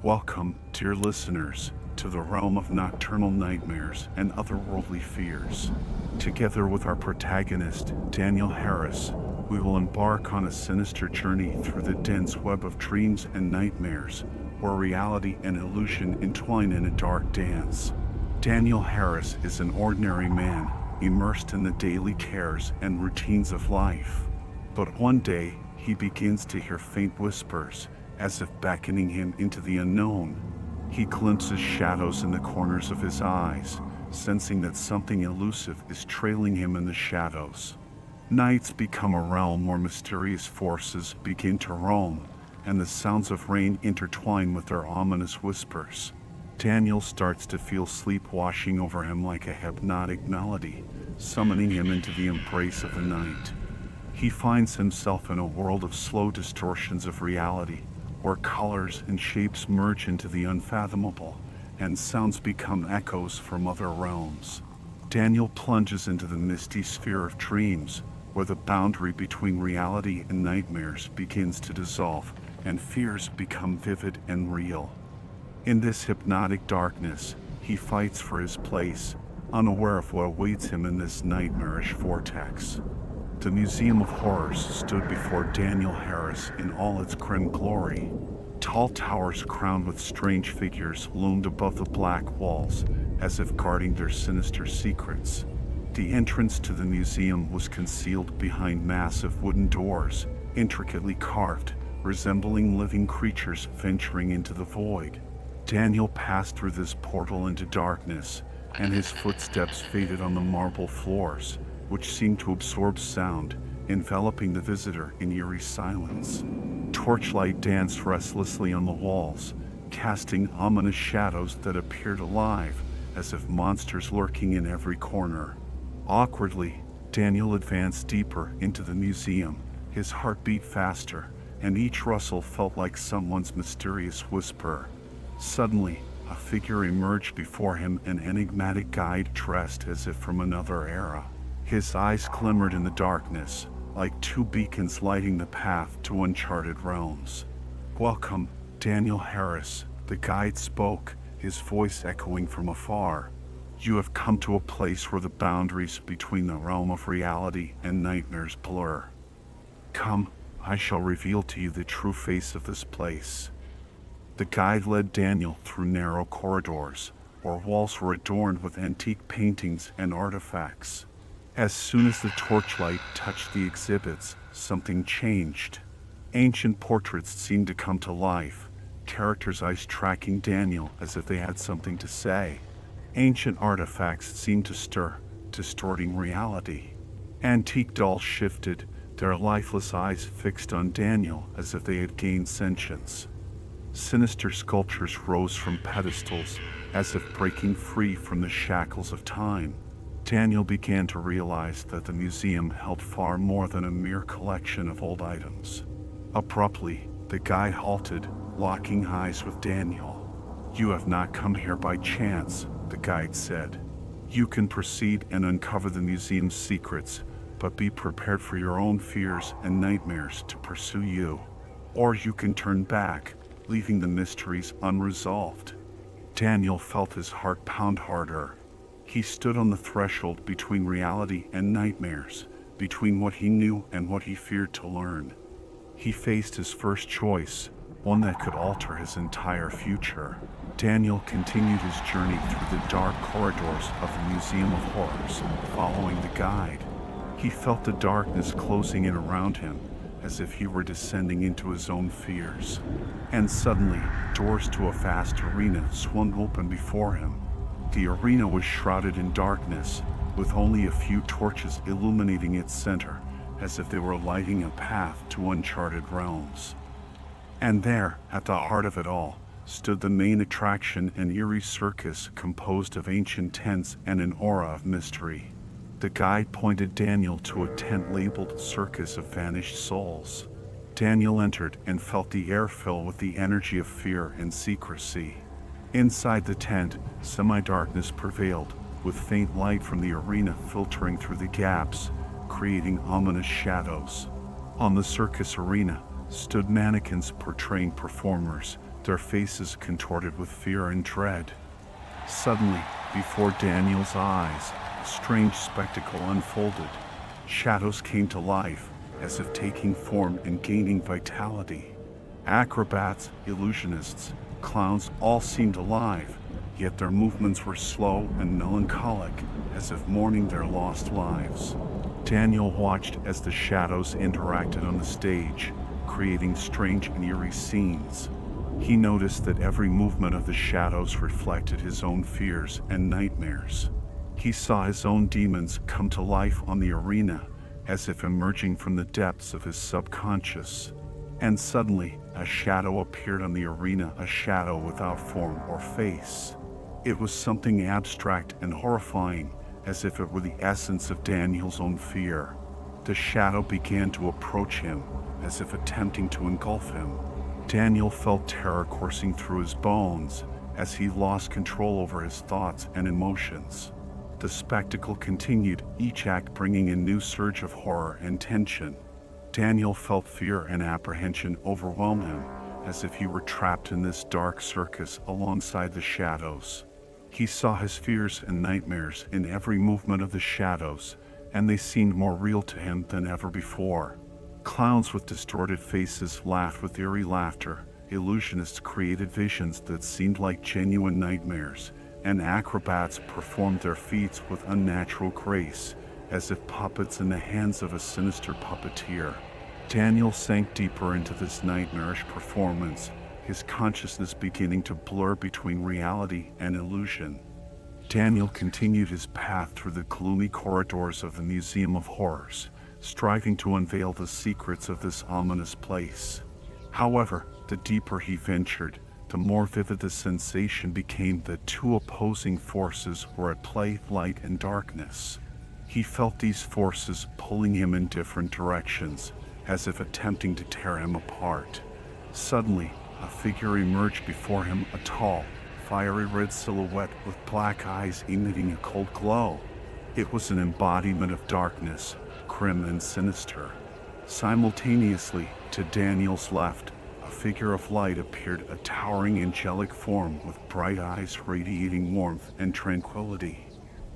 Welcome, dear listeners, to the realm of nocturnal nightmares and otherworldly fears. Together with our protagonist, Daniel Harris, we will embark on a sinister journey through the dense web of dreams and nightmares, where reality and illusion entwine in a dark dance. Daniel Harris is an ordinary man, immersed in the daily cares and routines of life. But one day, he begins to hear faint whispers, as if beckoning him into the unknown. He glimpses shadows in the corners of his eyes, sensing that something elusive is trailing him in the shadows. Nights become a realm where mysterious forces begin to roam, and the sounds of rain intertwine with their ominous whispers. Daniel starts to feel sleep washing over him like a hypnotic melody, summoning him into the embrace of the night. He finds himself in a world of slow distortions of reality, where colors and shapes merge into the unfathomable, and sounds become echoes from other realms. Daniel plunges into the misty sphere of dreams, where the boundary between reality and nightmares begins to dissolve, and fears become vivid and real. In this hypnotic darkness, he fights for his place, unaware of what awaits him in this nightmarish vortex. The Museum of Horrors stood before Daniel Harris in all its grim glory. Tall towers crowned with strange figures loomed above the black walls, as if guarding their sinister secrets. The entrance to the museum was concealed behind massive wooden doors, intricately carved, resembling living creatures venturing into the void. Daniel passed through this portal into darkness, and his footsteps faded on the marble floors, which seemed to absorb sound, enveloping the visitor in eerie silence. Torchlight danced restlessly on the walls, casting ominous shadows that appeared alive, as if monsters lurking in every corner. Awkwardly, Daniel advanced deeper into the museum, his heart beat faster, and each rustle felt like someone's mysterious whisper. Suddenly, a figure emerged before him, an enigmatic guide dressed as if from another era. His eyes glimmered in the darkness, like two beacons lighting the path to uncharted realms. "Welcome, Daniel Harris," the guide spoke, his voice echoing from afar. "You have come to a place where the boundaries between the realm of reality and nightmares blur. Come, I shall reveal to you the true face of this place." The guide led Daniel through narrow corridors, where walls were adorned with antique paintings and artifacts. As soon as the torchlight touched the exhibits, something changed. Ancient portraits seemed to come to life, characters' eyes tracking Daniel as if they had something to say. Ancient artifacts seemed to stir, distorting reality. Antique dolls shifted, their lifeless eyes fixed on Daniel as if they had gained sentience. Sinister sculptures rose from pedestals, as if breaking free from the shackles of time. Daniel began to realize that the museum held far more than a mere collection of old items. Abruptly, the guide halted, locking eyes with Daniel. "You have not come here by chance," the guide said. "You can proceed and uncover the museum's secrets, but be prepared for your own fears and nightmares to pursue you. Or you can turn back, leaving the mysteries unresolved." Daniel felt his heart pound harder. He stood on the threshold between reality and nightmares, between what he knew and what he feared to learn. He faced his first choice, one that could alter his entire future. Daniel continued his journey through the dark corridors of the Museum of Horrors, following the guide. He felt the darkness closing in around him, as if he were descending into his own fears. And suddenly, doors to a vast arena swung open before him. The arena was shrouded in darkness, with only a few torches illuminating its center, as if they were lighting a path to uncharted realms. And there, at the heart of it all, stood the main attraction, an eerie circus composed of ancient tents and an aura of mystery. The guide pointed Daniel to a tent labeled Circus of Vanished Souls. Daniel entered and felt the air fill with the energy of fear and secrecy. Inside the tent, semi-darkness prevailed, with faint light from the arena filtering through the gaps, creating ominous shadows. On the circus arena stood mannequins portraying performers, their faces contorted with fear and dread. Suddenly, before Daniel's eyes, a strange spectacle unfolded. Shadows came to life, as if taking form and gaining vitality. Acrobats, illusionists, clowns all seemed alive, yet their movements were slow and melancholic, as if mourning their lost lives. Daniel watched as the shadows interacted on the stage, creating strange and eerie scenes. He noticed that every movement of the shadows reflected his own fears and nightmares. He saw his own demons come to life on the arena, as if emerging from the depths of his subconscious. And suddenly, a shadow appeared on the arena, a shadow without form or face. It was something abstract and horrifying, as if it were the essence of Daniel's own fear. The shadow began to approach him, as if attempting to engulf him. Daniel felt terror coursing through his bones, as he lost control over his thoughts and emotions. The spectacle continued, each act bringing a new surge of horror and tension. Daniel felt fear and apprehension overwhelm him, as if he were trapped in this dark circus alongside the shadows. He saw his fears and nightmares in every movement of the shadows, and they seemed more real to him than ever before. Clowns with distorted faces laughed with eerie laughter, illusionists created visions that seemed like genuine nightmares, and acrobats performed their feats with unnatural grace, as if puppets in the hands of a sinister puppeteer. Daniel sank deeper into this nightmarish performance, his consciousness beginning to blur between reality and illusion. Daniel continued his path through the gloomy corridors of the Museum of Horrors, striving to unveil the secrets of this ominous place. However, the deeper he ventured, the more vivid the sensation became that two opposing forces were at play, light and darkness. He felt these forces pulling him in different directions, as if attempting to tear him apart. Suddenly, a figure emerged before him, a tall, fiery red silhouette with black eyes emitting a cold glow. It was an embodiment of darkness, grim and sinister. Simultaneously, to Daniel's left, a figure of light appeared, a towering angelic form with bright eyes radiating warmth and tranquility.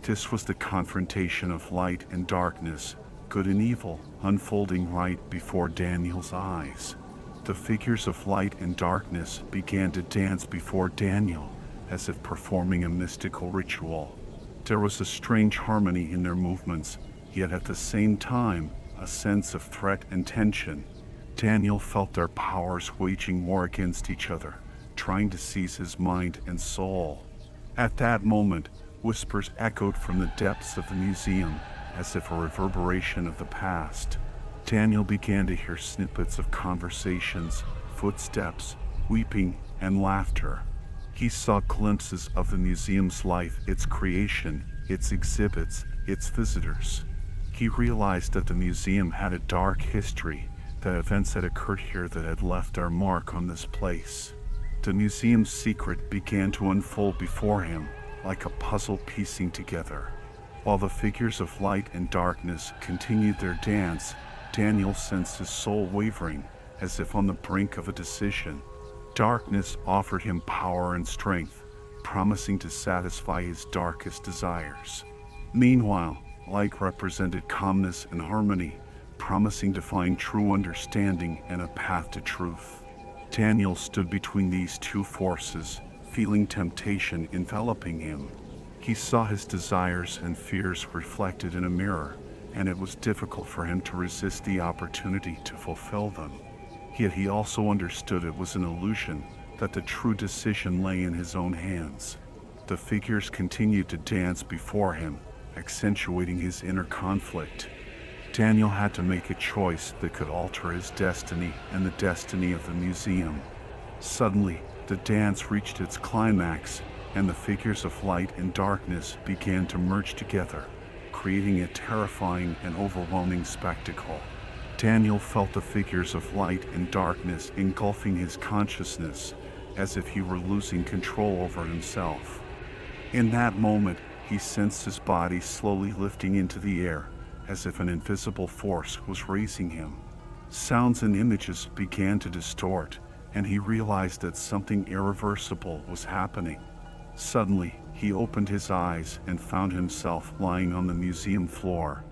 This was the confrontation of light and darkness, good and evil, unfolding right before Daniel's eyes. The figures of light and darkness began to dance before Daniel, as if performing a mystical ritual. There was a strange harmony in their movements, yet at the same time, a sense of threat and tension. Daniel felt their powers waging war against each other, trying to seize his mind and soul. At that moment, whispers echoed from the depths of the museum, as if a reverberation of the past. Daniel began to hear snippets of conversations, footsteps, weeping, and laughter. He saw glimpses of the museum's life, its creation, its exhibits, its visitors. He realized that the museum had a dark history, that events had occurred here that had left their mark on this place. The museum's secret began to unfold before him, like a puzzle piecing together. While the figures of light and darkness continued their dance, Daniel sensed his soul wavering, as if on the brink of a decision. Darkness offered him power and strength, promising to satisfy his darkest desires. Meanwhile, light represented calmness and harmony, promising to find true understanding and a path to truth. Daniel stood between these two forces, feeling temptation enveloping him. He saw his desires and fears reflected in a mirror, and it was difficult for him to resist the opportunity to fulfill them. Yet he also understood it was an illusion, that the true decision lay in his own hands. The figures continued to dance before him, accentuating his inner conflict. Daniel had to make a choice that could alter his destiny and the destiny of the museum. Suddenly, the dance reached its climax, and the figures of light and darkness began to merge together, creating a terrifying and overwhelming spectacle. Daniel felt the figures of light and darkness engulfing his consciousness, as if he were losing control over himself. In that moment, he sensed his body slowly lifting into the air, as if an invisible force was raising him. Sounds and images began to distort, and he realized that something irreversible was happening. Suddenly, he opened his eyes and found himself lying on the museum floor.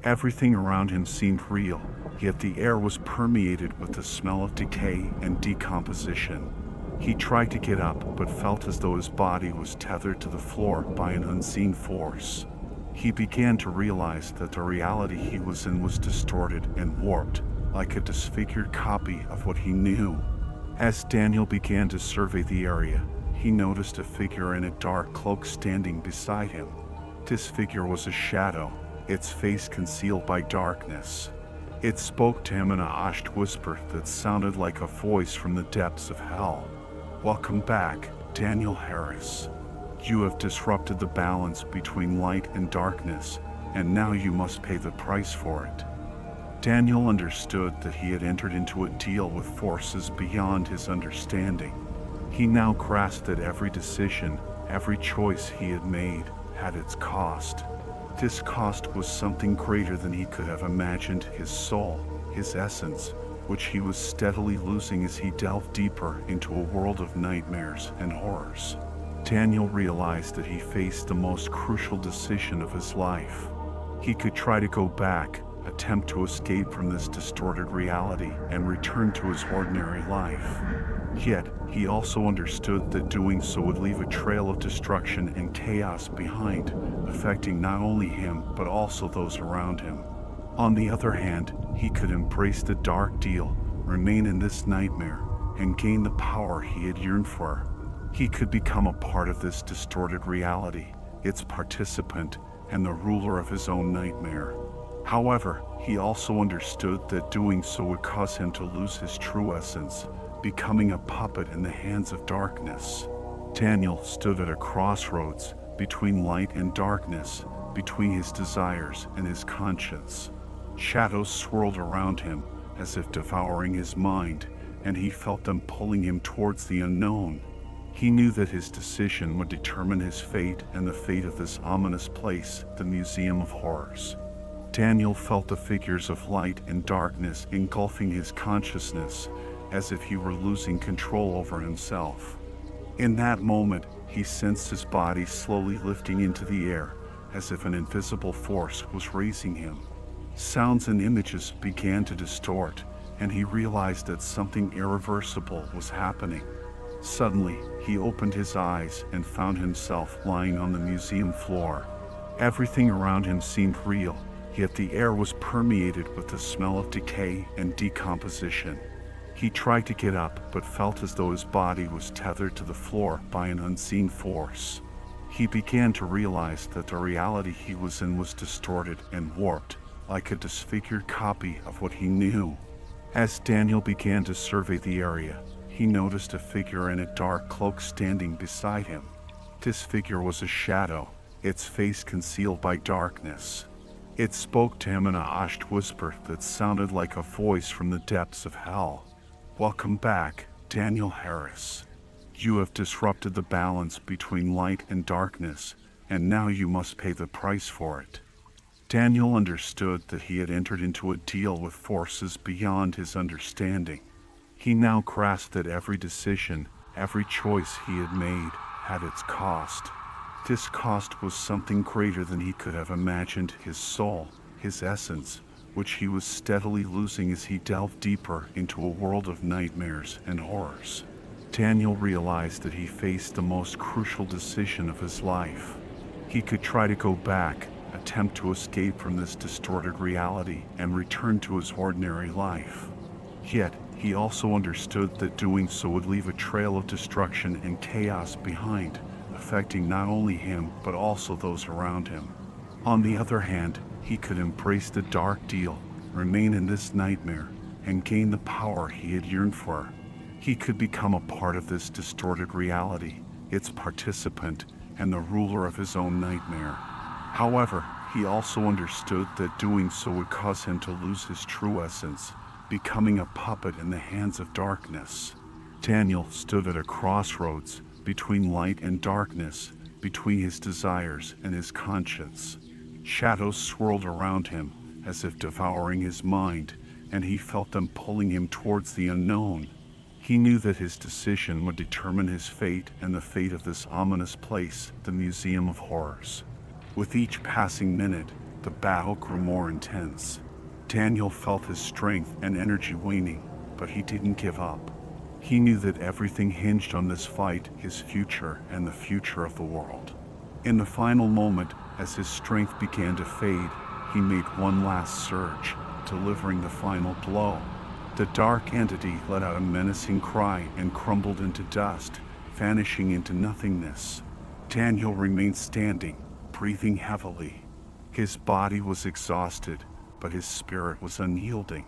Everything around him seemed real, yet the air was permeated with the smell of decay and decomposition. He tried to get up, but felt as though his body was tethered to the floor by an unseen force. He began to realize that the reality he was in was distorted and warped, like a disfigured copy of what he knew. As Daniel began to survey the area, he noticed a figure in a dark cloak standing beside him. This figure was a shadow, its face concealed by darkness. It spoke to him in a hushed whisper that sounded like a voice from the depths of hell. "Welcome back, Daniel Harris. You have disrupted the balance between light and darkness, and now you must pay the price for it." Daniel understood that he had entered into a deal with forces beyond his understanding. He now grasped that every decision, every choice he had made, had its cost. This cost was something greater than he could have imagined: his soul, his essence, which he was steadily losing as he delved deeper into a world of nightmares and horrors. Daniel realized that he faced the most crucial decision of his life. He could try to go back, attempt to escape from this distorted reality, and return to his ordinary life. Yet, he also understood that doing so would leave a trail of destruction and chaos behind, affecting not only him but also those around him. On the other hand, he could embrace the dark deal, remain in this nightmare, and gain the power he had yearned for. He could become a part of this distorted reality, its participant, and the ruler of his own nightmare. However, he also understood that doing so would cause him to lose his true essence, becoming a puppet in the hands of darkness. Daniel stood at a crossroads, between light and darkness, between his desires and his conscience. Shadows swirled around him, as if devouring his mind, and he felt them pulling him towards the unknown. He knew that his decision would determine his fate and the fate of this ominous place, the Museum of Horrors. Daniel felt the figures of light and darkness engulfing his consciousness, as if he were losing control over himself. In that moment, he sensed his body slowly lifting into the air, as if an invisible force was raising him. Sounds and images began to distort, and he realized that something irreversible was happening. Suddenly, he opened his eyes and found himself lying on the museum floor. Everything around him seemed real, yet the air was permeated with the smell of decay and decomposition. He tried to get up, but felt as though his body was tethered to the floor by an unseen force. He began to realize that the reality he was in was distorted and warped, like a disfigured copy of what he knew. As Daniel began to survey the area, he noticed a figure in a dark cloak standing beside him. This figure was a shadow, its face concealed by darkness. It spoke to him in a hushed whisper that sounded like a voice from the depths of hell. "Welcome back, Daniel Harris. You have disrupted the balance between light and darkness, and now you must pay the price for it." Daniel understood that he had entered into a deal with forces beyond his understanding. He now grasped that every decision, every choice he had made, had its cost. This cost was something greater than he could have imagined: his soul, his essence, which he was steadily losing as he delved deeper into a world of nightmares and horrors. Daniel realized that he faced the most crucial decision of his life. He could try to go back, attempt to escape from this distorted reality, and return to his ordinary life. Yet, he also understood that doing so would leave a trail of destruction and chaos behind, affecting not only him but also those around him. On the other hand, he could embrace the dark deal, remain in this nightmare, and gain the power he had yearned for. He could become a part of this distorted reality, its participant, and the ruler of his own nightmare. However, he also understood that doing so would cause him to lose his true essence, becoming a puppet in the hands of darkness. Daniel stood at a crossroads, between light and darkness, between his desires and his conscience. Shadows swirled around him, as if devouring his mind, and he felt them pulling him towards the unknown. He knew that his decision would determine his fate and the fate of this ominous place, the Museum of Horrors. With each passing minute, the battle grew more intense. Daniel felt his strength and energy waning, but he didn't give up. He knew that everything hinged on this fight, his future and the future of the world. In the final moment, as his strength began to fade, he made one last surge, delivering the final blow. The dark entity let out a menacing cry and crumbled into dust, vanishing into nothingness. Daniel remained standing, breathing heavily. His body was exhausted, but his spirit was unyielding.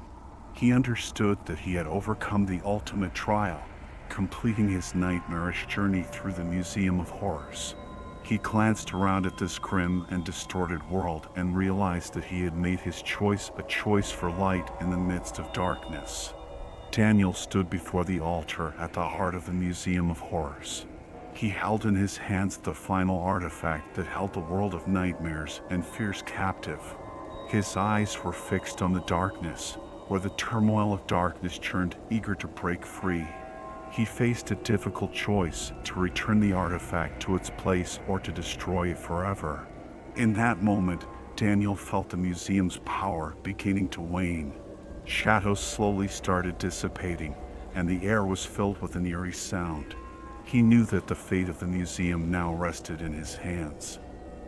He understood that he had overcome the ultimate trial, completing his nightmarish journey through the Museum of Horrors. He glanced around at this grim and distorted world and realized that he had made his choice a choice for light in the midst of darkness. Daniel stood before the altar at the heart of the Museum of Horrors. He held in his hands the final artifact that held the world of nightmares and fears captive. His eyes were fixed on the darkness, where the turmoil of darkness churned, eager to break free. He faced a difficult choice: to return the artifact to its place or to destroy it forever. In that moment, Daniel felt the museum's power beginning to wane. Shadows slowly started dissipating, and the air was filled with an eerie sound. He knew that the fate of the museum now rested in his hands.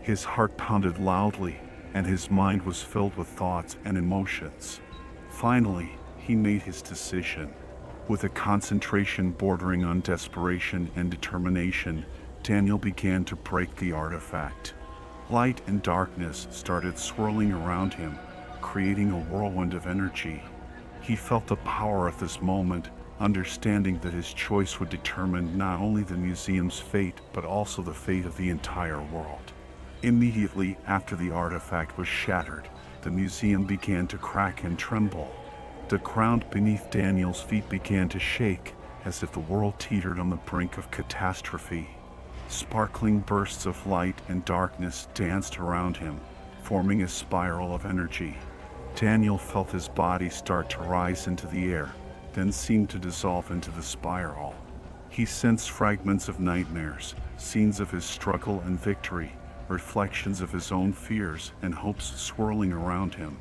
His heart pounded loudly, and his mind was filled with thoughts and emotions. Finally, he made his decision. With a concentration bordering on desperation and determination, Daniel began to break the artifact. Light and darkness started swirling around him, creating a whirlwind of energy. He felt the power of this moment, understanding that his choice would determine not only the museum's fate, but also the fate of the entire world. Immediately after the artifact was shattered, the museum began to crack and tremble. The ground beneath Daniel's feet began to shake, as if the world teetered on the brink of catastrophe. Sparkling bursts of light and darkness danced around him, forming a spiral of energy. Daniel felt his body start to rise into the air, then seemed to dissolve into the spiral. He sensed fragments of nightmares, scenes of his struggle and victory, reflections of his own fears and hopes swirling around him.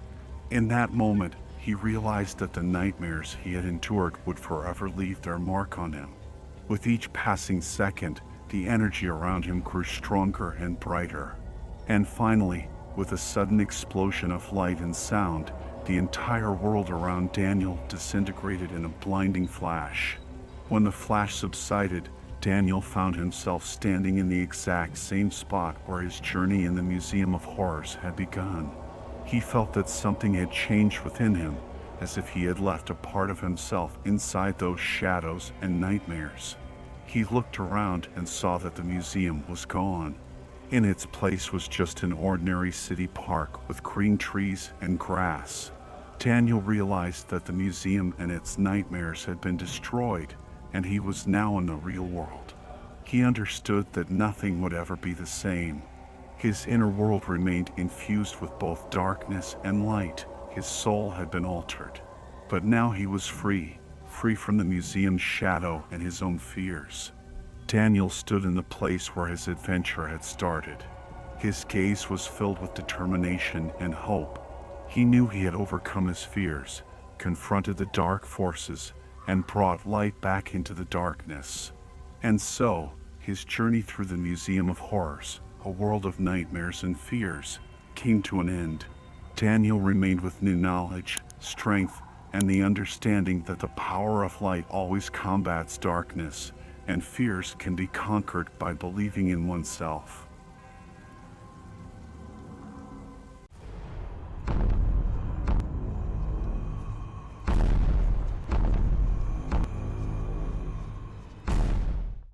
In that moment, he realized that the nightmares he had endured would forever leave their mark on him. With each passing second, the energy around him grew stronger and brighter. And finally, with a sudden explosion of light and sound, the entire world around Daniel disintegrated in a blinding flash. When the flash subsided, Daniel found himself standing in the exact same spot where his journey in the Museum of Horrors had begun. He felt that something had changed within him, as if he had left a part of himself inside those shadows and nightmares. He looked around and saw that the museum was gone. In its place was just an ordinary city park with green trees and grass. Daniel realized that the museum and its nightmares had been destroyed, and he was now in the real world. He understood that nothing would ever be the same. His inner world remained infused with both darkness and light. His soul had been altered. But now he was free from the museum's shadow and his own fears. Daniel stood in the place where his adventure had started. His gaze was filled with determination and hope. He knew he had overcome his fears, confronted the dark forces, and brought light back into the darkness. And so, his journey through the Museum of Horrors, a world of nightmares and fears, came to an end. Daniel remained with new knowledge, strength, and the understanding that the power of light always combats darkness, and fears can be conquered by believing in oneself.